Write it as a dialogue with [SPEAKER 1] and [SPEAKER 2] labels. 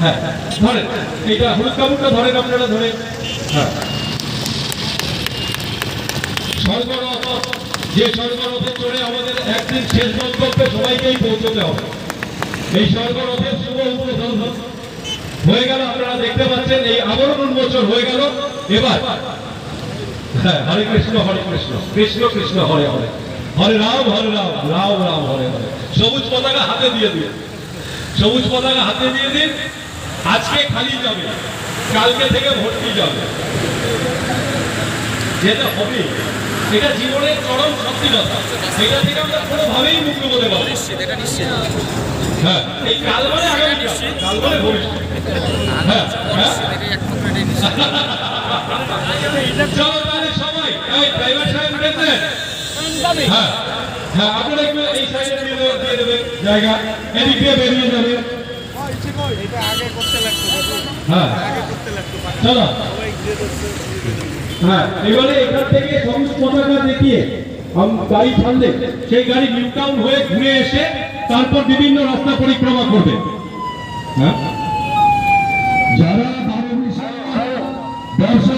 [SPEAKER 1] হ্যাঁ ধরেন এইটা হলুদ কাপড়টা ধরেন আপনারা ধরে হ্যাঁ স্বর্গরথ যে স্বর্গরথে চড়ে আমাদের একদিন শেষ গন্তব্যে সবাইকেই পৌঁছতে হবে। এই স্বর্গরথের শুভ উদ্বোধন হয়ে গেল, আপনারা দেখতে পাচ্ছেন এই আবরণ উন্মোচন হয়ে গেল। এবার হ্যাঁ হরে কৃষ্ণ কৃষ্ণ কৃষ্ণ হরে হরে, হরে রাম রাম রাম হরে হরে। সবুজ পতাকা হাতে দিয়ে দিন, সবুজ পতাকা হাতে দিয়ে দিন। আজকে খালি যাবে, কালকে থেকে ভর্তি যাবে, যেটা হবে এটা জীবনের চরম সত্যি কথা। এটা থেকে আমরা কোনোভাবেই মুক্ত হতে পারবো। হ্যাঁ এই কাল মানে আগামীকাল, কাল মানে ভবিষ্যৎ। হ্যাঁ চলো তাহলে সবাই, এই ড্রাইভার সাহেব উঠেছেন? হ্যাঁ হ্যাঁ আপনারা একটু এই সাইডে দিয়ে দেবেন জায়গা, এদিক দিয়ে বেরিয়ে যাবে। হ্যাঁ চলো হ্যাঁ এবারে এখান থেকে সবুজ পতাকা দেখিয়ে গাড়ি ছাড়লে সেই গাড়ি নিউ টাউন হয়ে ঘুরে এসে তারপর বিভিন্ন রাস্তা পরিক্রমা করবে। হ্যাঁ যারা দর্শক